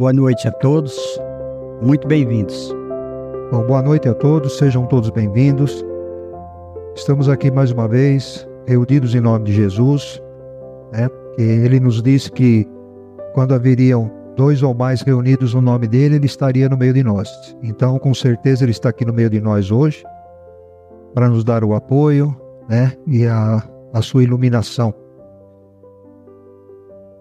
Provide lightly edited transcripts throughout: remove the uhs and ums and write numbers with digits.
Boa noite a todos, muito bem-vindos. Bom, boa noite a todos, sejam todos bem-vindos. Estamos aqui mais uma vez, reunidos em nome de Jesus, né? Ele nos disse que quando haveriam 2 ou mais reunidos no nome dele, ele estaria no meio de nós. Então, com certeza, ele está aqui no meio de nós hoje, para nos dar o apoio, né? E a sua iluminação.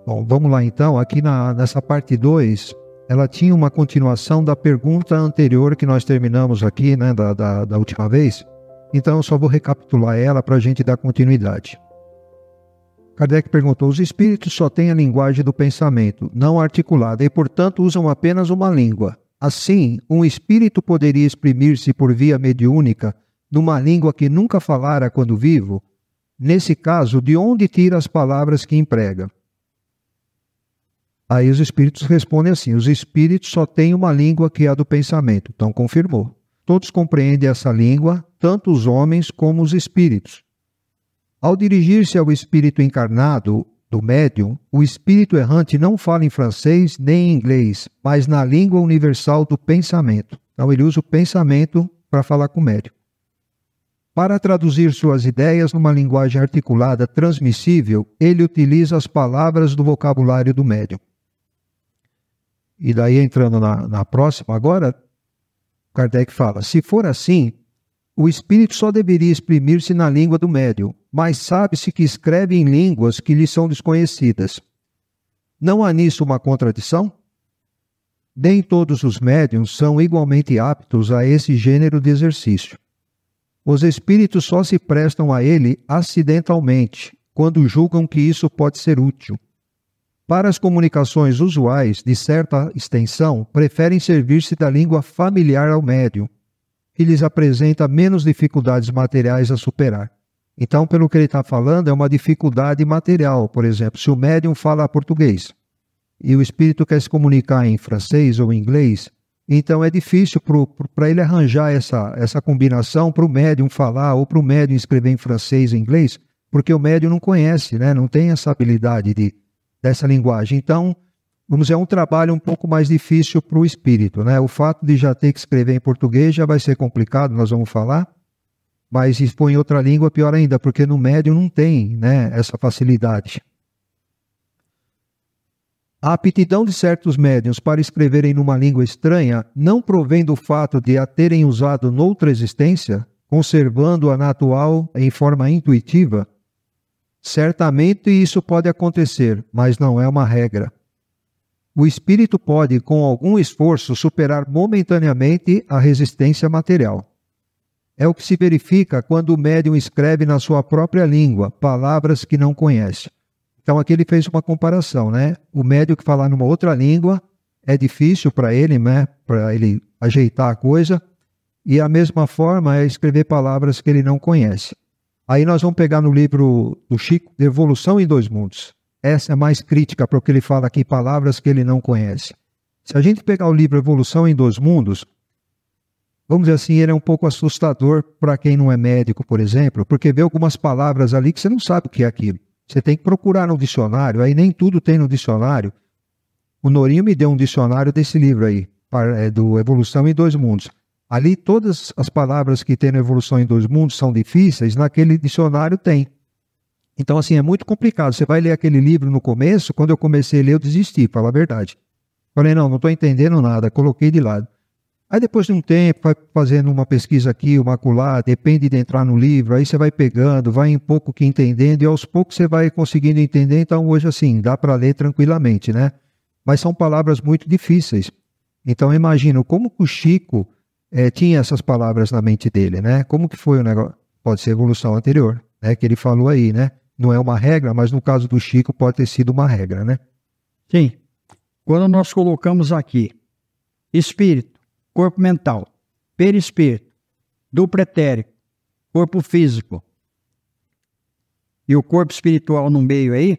Bom, vamos lá então, aqui nessa parte 2, ela tinha uma continuação da pergunta anterior que nós terminamos aqui, né, da última vez. Então eu só vou recapitular ela para a gente dar continuidade. Kardec perguntou: os espíritos só têm a linguagem do pensamento, não articulada, e portanto usam apenas uma língua. Assim, um espírito poderia exprimir-se por via mediúnica numa língua que nunca falara quando vivo? Nesse caso, de onde tira as palavras que emprega? Aí os espíritos respondem assim: os espíritos só têm uma língua que é a do pensamento. Então confirmou. Todos compreendem essa língua, tanto os homens como os espíritos. Ao dirigir-se ao espírito encarnado do médium, o espírito errante não fala em francês nem em inglês, mas na língua universal do pensamento. Então ele usa o pensamento para falar com o médium. Para traduzir suas ideias numa linguagem articulada transmissível, ele utiliza as palavras do vocabulário do médium. E daí, entrando na próxima, agora, Kardec fala: se for assim, o espírito só deveria exprimir-se na língua do médium, mas sabe-se que escreve em línguas que lhe são desconhecidas. Não há nisso uma contradição? Nem todos os médiuns são igualmente aptos a esse gênero de exercício. Os espíritos só se prestam a ele acidentalmente, quando julgam que isso pode ser útil. Para as comunicações usuais de certa extensão, preferem servir-se da língua familiar ao médium, que lhes apresenta menos dificuldades materiais a superar. Então, pelo que ele está falando, é uma dificuldade material. Por exemplo, se o médium fala português e o espírito quer se comunicar em francês ou inglês, então é difícil para ele arranjar essa combinação para o médium falar ou para o médium escrever em francês ou inglês, porque o médium não conhece, né? Não tem essa habilidade dessa linguagem. Então, vamos dizer, é um trabalho um pouco mais difícil para o espírito, né? O fato de já ter que escrever em português já vai ser complicado, nós vamos falar, mas se for em outra língua, pior ainda, porque no médium não tem, né, essa facilidade. A aptidão de certos médiuns para escreverem numa língua estranha não provém do fato de a terem usado noutra existência, conservando-a na atual em forma intuitiva? Certamente isso pode acontecer, mas não é uma regra. O espírito pode, com algum esforço, superar momentaneamente a resistência material. É o que se verifica quando o médium escreve na sua própria língua palavras que não conhece. Então aqui ele fez uma comparação, né? O médium que falar numa outra língua é difícil para ele, né? Para ele ajeitar a coisa, e a mesma forma é escrever palavras que ele não conhece. Aí nós vamos pegar no livro do Chico, de Evolução em Dois Mundos. Essa é mais crítica para o que ele fala aqui, palavras que ele não conhece. Se a gente pegar o livro Evolução em Dois Mundos, vamos dizer assim, ele é um pouco assustador para quem não é médico, por exemplo, porque vê algumas palavras ali que você não sabe o que é aquilo. Você tem que procurar no dicionário, aí nem tudo tem no dicionário. O Norinho me deu um dicionário desse livro aí, do Evolução em Dois Mundos. Ali todas as palavras que tem na Evolução em Dois Mundos são difíceis, naquele dicionário tem. Então assim, é muito complicado. Você vai ler aquele livro no começo, quando eu comecei a ler eu desisti, para falar a verdade. Falei, não estou entendendo nada, coloquei de lado. Aí depois de um tempo, vai fazendo uma pesquisa aqui, uma acolá, depende de entrar no livro, aí você vai pegando, vai um pouco que entendendo, e aos poucos você vai conseguindo entender. Então hoje assim, dá para ler tranquilamente, né? Mas são palavras muito difíceis. Então imagino como que o Chico tinha essas palavras na mente dele, né? Como que foi o negócio? Pode ser evolução anterior, né? Que ele falou aí, né? Não é uma regra, mas no caso do Chico pode ter sido uma regra, né? Sim. Quando nós colocamos aqui espírito, corpo mental, perispírito, duplo etérico, corpo físico e o corpo espiritual no meio aí,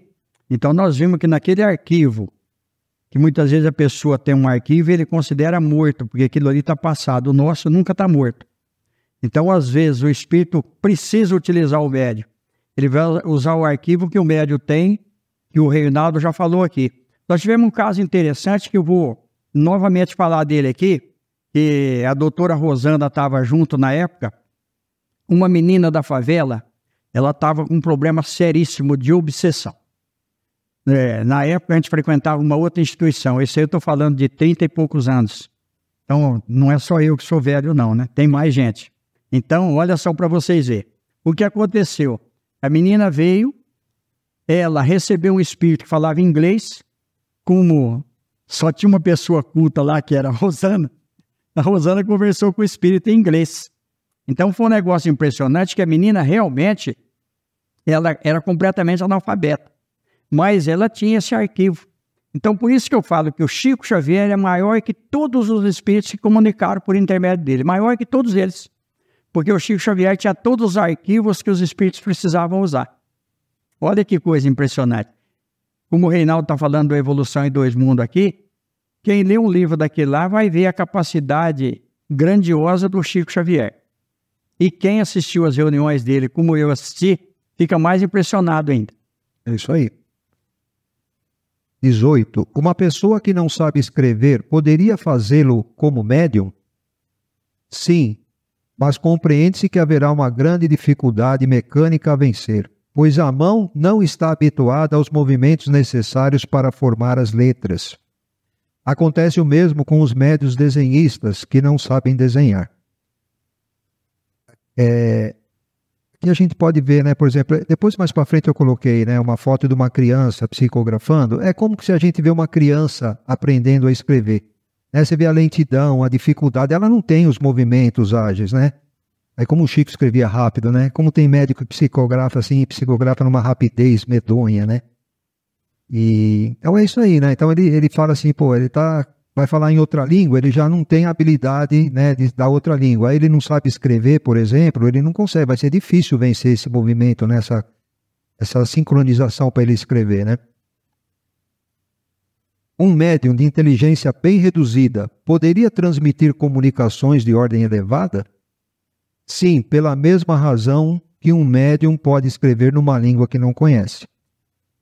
então nós vimos que naquele arquivo, que muitas vezes a pessoa tem um arquivo e ele considera morto, porque aquilo ali está passado. O nosso nunca está morto. Então, às vezes, o espírito precisa utilizar o médium. Ele vai usar o arquivo que o médium tem, que o Reinaldo já falou aqui. Nós tivemos um caso interessante que eu vou novamente falar dele aqui, que a doutora Rosana estava junto na época. Uma menina da favela, ela estava com um problema seríssimo de obsessão. Na época a gente frequentava uma outra instituição, esse aí eu estou falando de 30 e poucos anos. Então não é só eu que sou velho não, né? Tem mais gente. Então olha só para vocês verem. O que aconteceu? A menina veio, ela recebeu um espírito que falava inglês, como só tinha uma pessoa culta lá que era a Rosana conversou com o espírito em inglês. Então foi um negócio impressionante que a menina realmente, ela era completamente analfabeta, mas ela tinha esse arquivo. Então por isso que eu falo que o Chico Xavier é maior que todos os espíritos que comunicaram por intermédio dele, maior que todos eles, porque o Chico Xavier tinha todos os arquivos que os espíritos precisavam usar. Olha que coisa impressionante. Como o Reinaldo está falando da Evolução em Dois Mundos aqui, quem lê um livro daquele lá vai ver a capacidade grandiosa do Chico Xavier. E quem assistiu às reuniões dele, como eu assisti, fica mais impressionado ainda. É isso aí. 18. Uma pessoa que não sabe escrever poderia fazê-lo como médium? Sim, mas compreende-se que haverá uma grande dificuldade mecânica a vencer, pois a mão não está habituada aos movimentos necessários para formar as letras. Acontece o mesmo com os médiuns desenhistas que não sabem desenhar. Aqui a gente pode ver, né, por exemplo, depois mais para frente eu coloquei, né, uma foto de uma criança psicografando. É como se a gente vê uma criança aprendendo a escrever. Né? Você vê a lentidão, a dificuldade, ela não tem os movimentos ágeis, né? Aí como o Chico escrevia rápido, né? Como tem médico que psicografa assim, psicografa numa rapidez medonha, né? E então é isso aí, né? Então ele fala assim, pô, vai falar em outra língua, ele já não tem habilidade, né, da outra língua. Aí ele não sabe escrever, por exemplo, ele não consegue, vai ser difícil vencer esse movimento, né? Essa sincronização para ele escrever, né? Um médium de inteligência bem reduzida poderia transmitir comunicações de ordem elevada? Sim, pela mesma razão que um médium pode escrever numa língua que não conhece.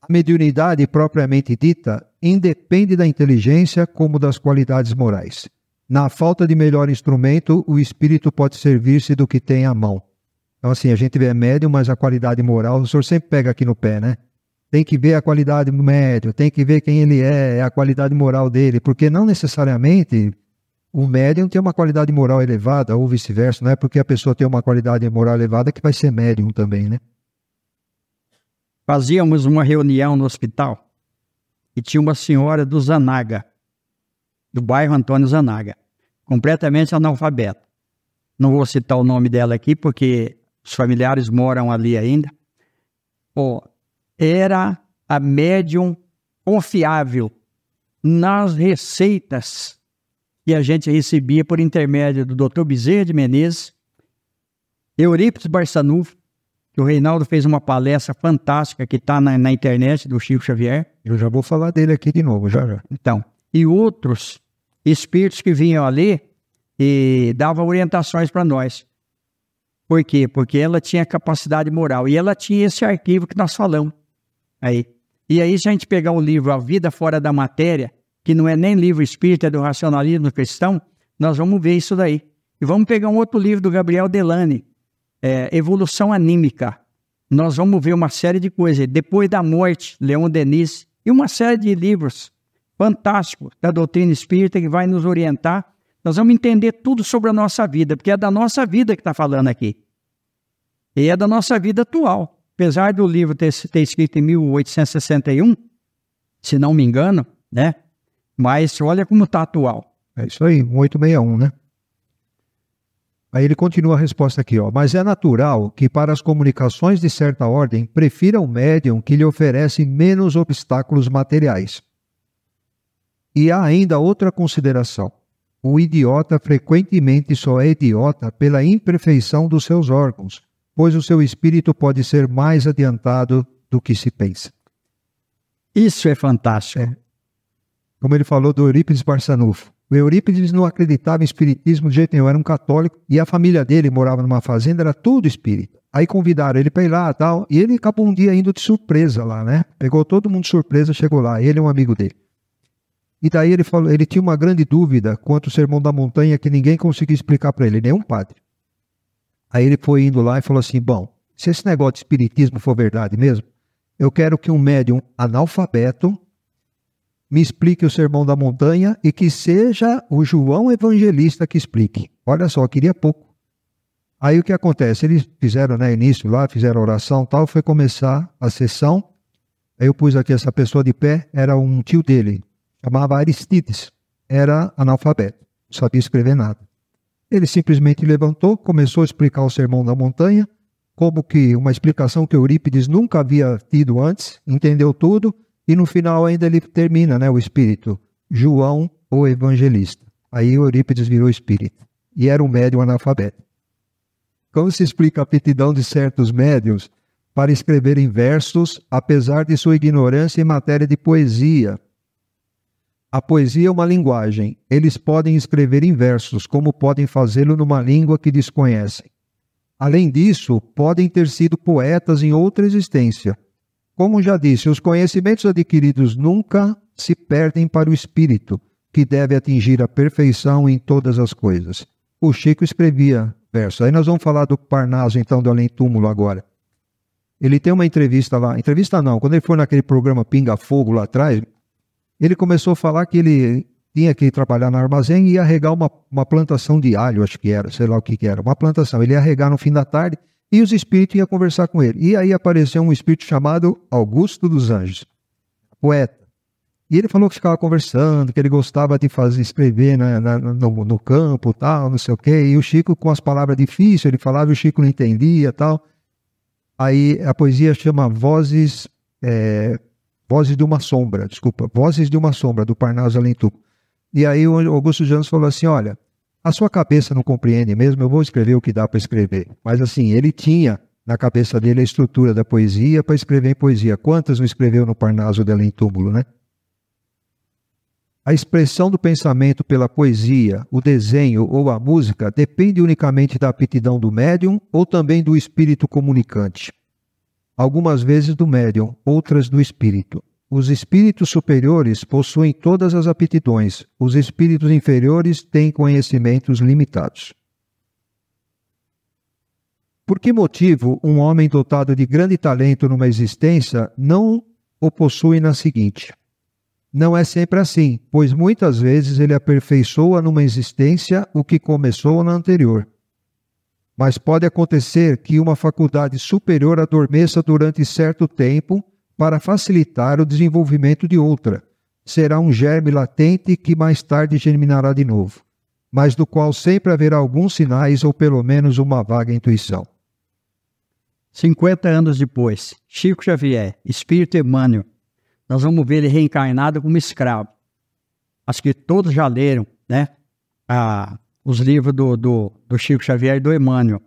A mediunidade propriamente dita independe da inteligência como das qualidades morais. Na falta de melhor instrumento, o espírito pode servir-se do que tem à mão. Então assim, a gente vê médium, mas a qualidade moral, o senhor sempre pega aqui no pé, né? Tem que ver a qualidade do médium, tem que ver quem ele é, a qualidade moral dele, porque não necessariamente o médium tem uma qualidade moral elevada, ou vice-versa, não é porque a pessoa tem uma qualidade moral elevada que vai ser médium também, né? Fazíamos uma reunião no hospital e tinha uma senhora do Zanaga, do bairro Antônio Zanaga, completamente analfabeta. Não vou citar o nome dela aqui porque os familiares moram ali ainda. Era a médium confiável nas receitas que a gente recebia por intermédio do Dr. Bezerra de Menezes, Eurípides Barçanufo, que o Reinaldo fez uma palestra fantástica que está na internet do Chico Xavier. Eu já vou falar dele aqui de novo, já. Então, e outros espíritos que vinham ali e davam orientações para nós. Por quê? Porque ela tinha capacidade moral e ela tinha esse arquivo que nós falamos. E aí, se a gente pegar o livro A Vida Fora da Matéria, que não é nem livro espírita, é do racionalismo cristão, nós vamos ver isso daí. E vamos pegar um outro livro do Gabriel Delany, Evolução Anímica. Nós vamos ver uma série de coisas. Depois da Morte, Leon Denis, e uma série de livros fantásticos da doutrina espírita que vai nos orientar. Nós vamos entender tudo sobre a nossa vida, porque é da nossa vida que está falando aqui. E é da nossa vida atual. Apesar do livro ter escrito em 1861, se não me engano, né? Mas olha como está atual. É isso aí, 1861, né? Aí ele continua a resposta aqui, ó. Mas é natural que para as comunicações de certa ordem prefira o médium que lhe oferece menos obstáculos materiais. E há ainda outra consideração. O idiota frequentemente só é idiota pela imperfeição dos seus órgãos, pois o seu espírito pode ser mais adiantado do que se pensa. Isso é fantástico. Como ele falou do Eurípides Barçanufo. O Eurípides não acreditava em espiritismo de jeito nenhum, era um católico, e a família dele morava numa fazenda, era tudo espírita. Aí convidaram ele para ir lá e tal, e ele acabou um dia indo de surpresa lá, né? Pegou todo mundo de surpresa, chegou lá, ele é um amigo dele. E daí ele falou, ele tinha uma grande dúvida quanto ao Sermão da Montanha que ninguém conseguia explicar para ele, nenhum padre. Aí ele foi indo lá e falou assim, bom, se esse negócio de espiritismo for verdade mesmo, eu quero que um médium analfabeto me explique o Sermão da Montanha e que seja o João Evangelista que explique. Olha só, queria pouco. Aí o que acontece? Eles fizeram, início lá, fizeram oração e tal, foi começar a sessão. Aí eu pus aqui essa pessoa de pé, era um tio dele, chamava Aristides, era analfabeto, não sabia escrever nada. Ele simplesmente levantou, começou a explicar o Sermão da Montanha, como que uma explicação que Eurípides nunca havia tido antes, entendeu tudo, e no final ainda ele termina, o espírito, João, o Evangelista. Aí Eurípides virou espírito, e era um médium analfabeto. Como se explica a aptidão de certos médiuns para escreverem versos, apesar de sua ignorância em matéria de poesia? A poesia é uma linguagem. Eles podem escrever em versos, como podem fazê-lo numa língua que desconhecem. Além disso, podem ter sido poetas em outra existência. Como já disse, os conhecimentos adquiridos nunca se perdem para o espírito, que deve atingir a perfeição em todas as coisas. O Chico escrevia versos. Aí nós vamos falar do Parnaso, então, do Além Túmulo agora. Ele tem uma entrevista lá, entrevista não, quando ele foi naquele programa Pinga Fogo lá atrás, ele começou a falar que ele tinha que trabalhar no armazém e ia regar uma plantação de alho, acho que era, sei lá o que era, uma plantação. Ele ia regar no fim da tarde e os espíritos iam conversar com ele. E aí apareceu um espírito chamado Augusto dos Anjos, poeta. E ele falou que ficava conversando, que ele gostava de escrever no campo, tal, não sei o quê. E o Chico, com as palavras difíceis, ele falava e o Chico não entendia, tal. Aí a poesia chama Vozes de uma Sombra, Vozes de uma Sombra, do Parnaso Além Túmulo. E aí o Augusto dos Anjos falou assim, olha, a sua cabeça não compreende mesmo, eu vou escrever o que dá para escrever. Mas assim, ele tinha na cabeça dele a estrutura da poesia para escrever em poesia. Quantas não escreveu no Parnaso de Além Túmulo, né? A expressão do pensamento pela poesia, o desenho ou a música depende unicamente da aptidão do médium ou também do espírito comunicante. Algumas vezes do médium, outras do espírito. Os espíritos superiores possuem todas as aptidões, os espíritos inferiores têm conhecimentos limitados. Por que motivo um homem dotado de grande talento numa existência não o possui na seguinte? Não é sempre assim, pois muitas vezes ele aperfeiçoa numa existência o que começou na anterior. Mas pode acontecer que uma faculdade superior adormeça durante certo tempo para facilitar o desenvolvimento de outra. Será um germe latente que mais tarde germinará de novo, mas do qual sempre haverá alguns sinais ou pelo menos uma vaga intuição. 50 anos depois, Chico Xavier, Espírito Emmanuel, nós vamos ver ele reencarnado como escravo. Acho que todos já leram, os livros do Chico Xavier e do Emmanuel.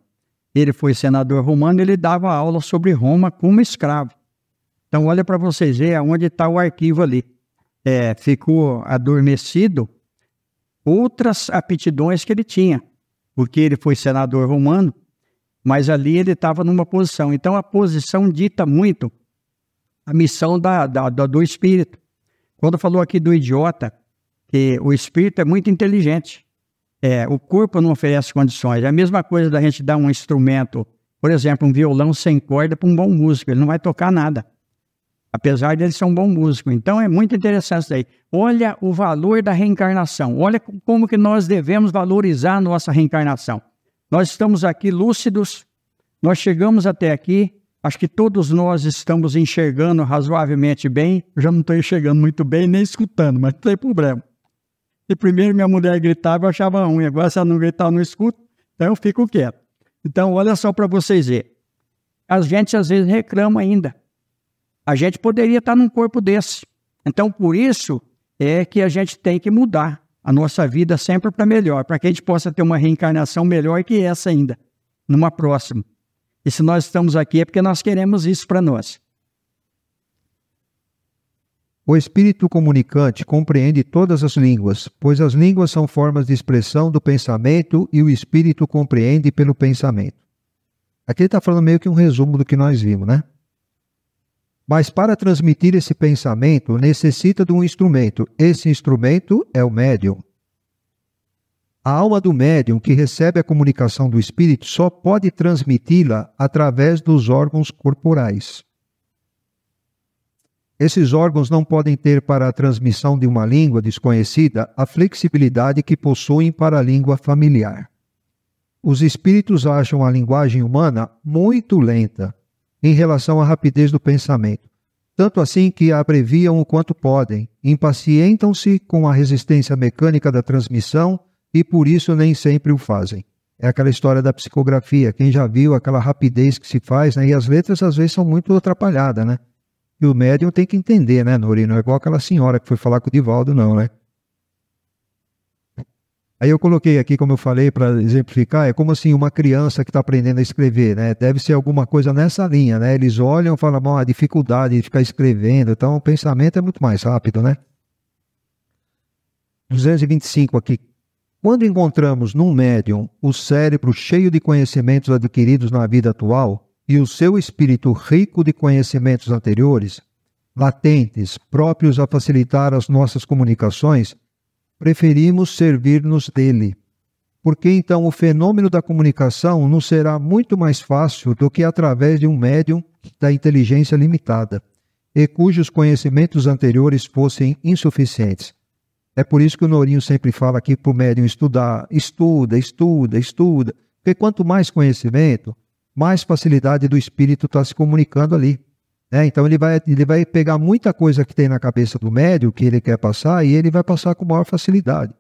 Ele foi senador romano, ele dava aula sobre Roma como escravo. Então olha para vocês verem onde está o arquivo ali. Ficou adormecido outras aptidões que ele tinha, porque ele foi senador romano, mas ali ele estava numa posição. Então a posição dita muito a missão do espírito. Quando falou aqui do idiota, que o espírito é muito inteligente. O corpo não oferece condições. É a mesma coisa da gente dar um instrumento, por exemplo, um violão sem corda para um bom músico. Ele não vai tocar nada, apesar de ele ser um bom músico. Então é muito interessante isso aí. Olha o valor da reencarnação. Olha como que nós devemos valorizar a nossa reencarnação. Nós estamos aqui lúcidos, nós chegamos até aqui. Acho que todos nós estamos enxergando razoavelmente bem. Eu já não estou enxergando muito bem, nem escutando, mas não tem problema. E primeiro minha mulher gritava, eu achava ruim. Agora se ela não gritar, eu não escuto, então eu fico quieto. Então olha só para vocês verem. A gente às vezes reclama ainda. A gente poderia estar num corpo desse. Então por isso é que a gente tem que mudar a nossa vida sempre para melhor, para que a gente possa ter uma reencarnação melhor que essa ainda, numa próxima. E se nós estamos aqui é porque nós queremos isso para nós. O espírito comunicante compreende todas as línguas, pois as línguas são formas de expressão do pensamento e o espírito compreende pelo pensamento. Aqui ele está falando meio que um resumo do que nós vimos, né? Mas para transmitir esse pensamento, necessita de um instrumento. Esse instrumento é o médium. A alma do médium que recebe a comunicação do espírito só pode transmiti-la através dos órgãos corporais. Esses órgãos não podem ter para a transmissão de uma língua desconhecida a flexibilidade que possuem para a língua familiar. Os espíritos acham a linguagem humana muito lenta em relação à rapidez do pensamento, tanto assim que a abreviam o quanto podem, impacientam-se com a resistência mecânica da transmissão e por isso nem sempre o fazem. É aquela história da psicografia, quem já viu aquela rapidez que se faz, né? E as letras às vezes são muito atrapalhadas, né? E o médium tem que entender, né, Nori? Não é igual aquela senhora que foi falar com o Divaldo, não, né? Aí eu coloquei aqui, como eu falei, para exemplificar, é como assim uma criança que está aprendendo a escrever, né? Deve ser alguma coisa nessa linha, né? Eles olham e falam, bom, a dificuldade de ficar escrevendo, então o pensamento é muito mais rápido, né? 225 aqui. Quando encontramos num médium o cérebro cheio de conhecimentos adquiridos na vida atual e o seu espírito rico de conhecimentos anteriores, latentes, próprios a facilitar as nossas comunicações, preferimos servir-nos dele. Porque então o fenômeno da comunicação nos será muito mais fácil do que através de um médium da inteligência limitada, e cujos conhecimentos anteriores fossem insuficientes. É por isso que o Nourinho sempre fala aqui para o médium estudar, estuda. Porque quanto mais conhecimento, mais facilidade do espírito está se comunicando ali. Então ele vai pegar muita coisa que tem na cabeça do médium, que ele quer passar, e ele vai passar com maior facilidade.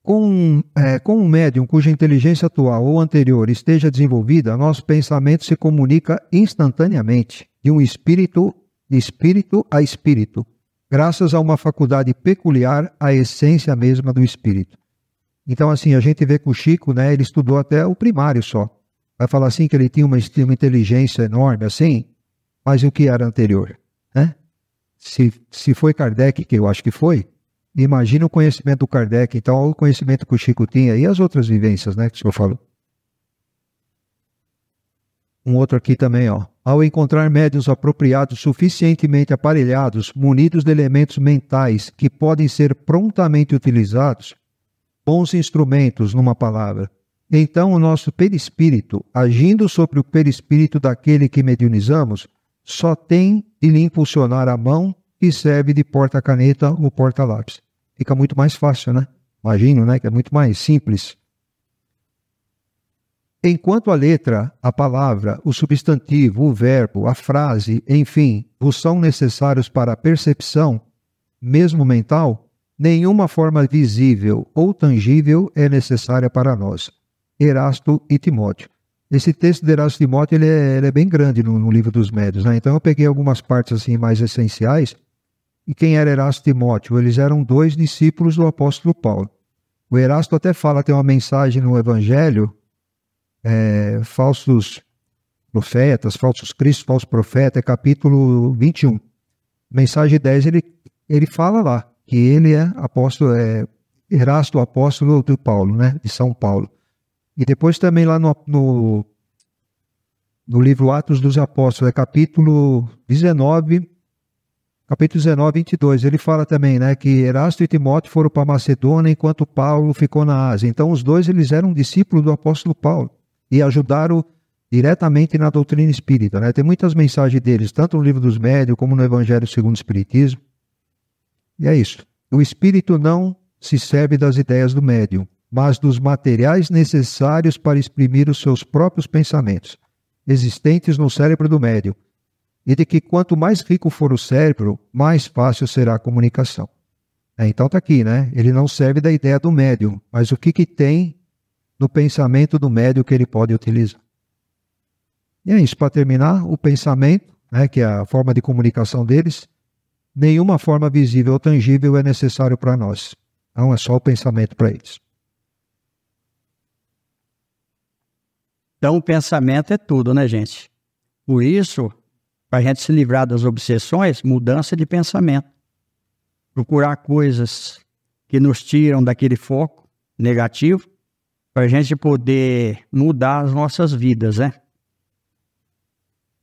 Com um médium cuja inteligência atual ou anterior esteja desenvolvida, nosso pensamento se comunica instantaneamente, de um espírito a espírito, graças a uma faculdade peculiar à essência mesma do espírito. Então, assim, a gente vê que o Chico, né, ele estudou até o primário só. Vai falar assim que ele tinha uma inteligência enorme, assim, mas o que era anterior? Né? Se foi Kardec, que eu acho que foi, imagina o conhecimento do Kardec, então o conhecimento que o Chico tinha e as outras vivências, né, que o senhor falou. Um outro aqui também, ó. Ao encontrar médiuns apropriados suficientemente aparelhados, munidos de elementos mentais que podem ser prontamente utilizados, bons instrumentos, numa palavra, então o nosso perispírito, agindo sobre o perispírito daquele que mediunizamos, só tem de lhe impulsionar a mão que serve de porta-caneta ou porta-lápis. Fica muito mais fácil, né? Imagino, né? Que é muito mais simples. Enquanto a letra, a palavra, o substantivo, o verbo, a frase, enfim, vos são necessários para a percepção, mesmo mental, nenhuma forma visível ou tangível é necessária para nós. Erasto e Timóteo. Esse texto de Erasto e Timóteo ele é bem grande no livro dos médiuns, né? Então eu peguei algumas partes assim mais essenciais. E quem era Erasto e Timóteo? Eles eram 2 discípulos do apóstolo Paulo. O Erasto até fala, tem uma mensagem no Evangelho, falsos profetas, falsos cristos, falsos profetas, capítulo 21. Mensagem 10, ele fala lá que ele é apóstolo, Erasto, apóstolo de Paulo, né? De São Paulo. E depois também lá no livro Atos dos Apóstolos, capítulo 19, 22, ele fala também, né, que Erasto e Timóteo foram para Macedônia enquanto Paulo ficou na Ásia. Então os dois eles eram discípulos do apóstolo Paulo e ajudaram diretamente na doutrina espírita, né? Tem muitas mensagens deles, tanto no livro dos médiuns como no Evangelho segundo o Espiritismo. E é isso. O espírito não se serve das ideias do médium, mas dos materiais necessários para exprimir os seus próprios pensamentos, existentes no cérebro do médium, e de que quanto mais rico for o cérebro, mais fácil será a comunicação. Então está aqui, né? Ele não serve da ideia do médium, mas o que tem no pensamento do médium que ele pode utilizar. E é isso, para terminar, o pensamento, né, que é a forma de comunicação deles, nenhuma forma visível ou tangível é necessário para nós. Então é só o pensamento para eles. Então o pensamento é tudo, né, gente? Por isso, para a gente se livrar das obsessões, mudança de pensamento. Procurar coisas que nos tiram daquele foco negativo, para a gente poder mudar as nossas vidas, né?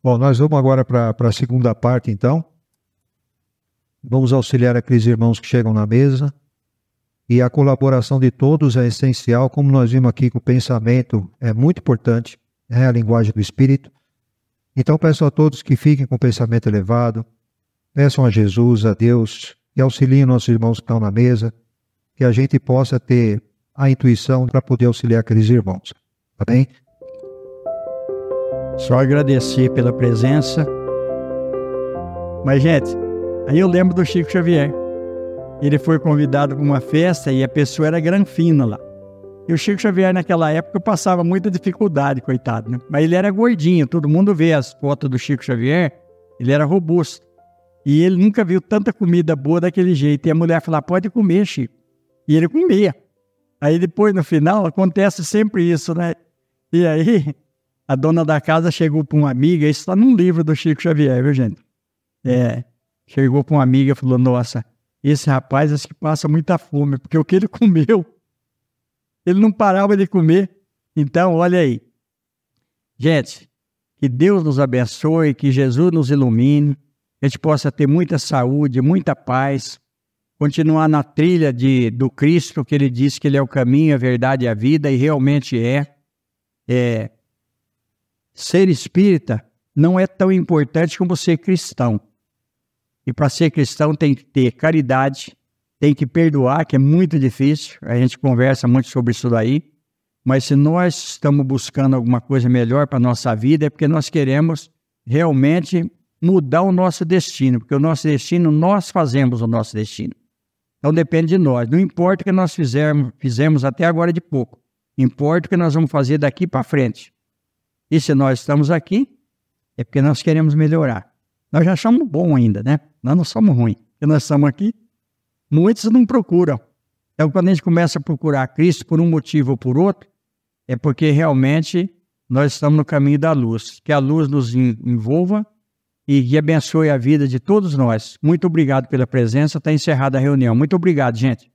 Bom, nós vamos agora para a segunda parte, então. Vamos auxiliar aqueles irmãos que chegam na mesa. E a colaboração de todos é essencial, como nós vimos aqui que o pensamento é muito importante, é a linguagem do Espírito. Então peço a todos que fiquem com o pensamento elevado, peçam a Jesus, a Deus, e auxiliem nossos irmãos que estão na mesa, que a gente possa ter a intuição para poder auxiliar aqueles irmãos. Tá bem? Só agradecer pela presença. Mas, gente, aí eu lembro do Chico Xavier. Ele foi convidado para uma festa e a pessoa era granfina lá. E o Chico Xavier, naquela época, passava muita dificuldade, coitado, né? Mas ele era gordinho, todo mundo vê as fotos do Chico Xavier, ele era robusto. E ele nunca viu tanta comida boa daquele jeito. E a mulher falava, pode comer, Chico. E ele comia. Aí depois, no final, acontece sempre isso, né? E aí, a dona da casa chegou para uma amiga, isso está num livro do Chico Xavier, viu, gente? Chegou para uma amiga e falou, nossa, esse rapaz acho que passa muita fome, porque o que ele comeu, ele não parava de comer. Então, olha aí. Gente, que Deus nos abençoe, que Jesus nos ilumine, que a gente possa ter muita saúde, muita paz, continuar na trilha do Cristo, que ele disse que ele é o caminho, a verdade e a vida, e realmente é. Ser espírita não é tão importante como ser cristão. E para ser cristão tem que ter caridade, tem que perdoar, que é muito difícil, a gente conversa muito sobre isso daí, mas se nós estamos buscando alguma coisa melhor para a nossa vida, é porque nós queremos realmente mudar o nosso destino, porque o nosso destino, nós fazemos o nosso destino. Então depende de nós, não importa o que nós fizemos até agora de pouco, importa o que nós vamos fazer daqui para frente. E se nós estamos aqui, é porque nós queremos melhorar. Nós já somos bons ainda, né? Nós não somos ruins. Porque nós estamos aqui, muitos não procuram. Então, quando a gente começa a procurar Cristo por um motivo ou por outro, é porque realmente nós estamos no caminho da luz. Que a luz nos envolva e que abençoe a vida de todos nós. Muito obrigado pela presença. Está encerrada a reunião. Muito obrigado, gente.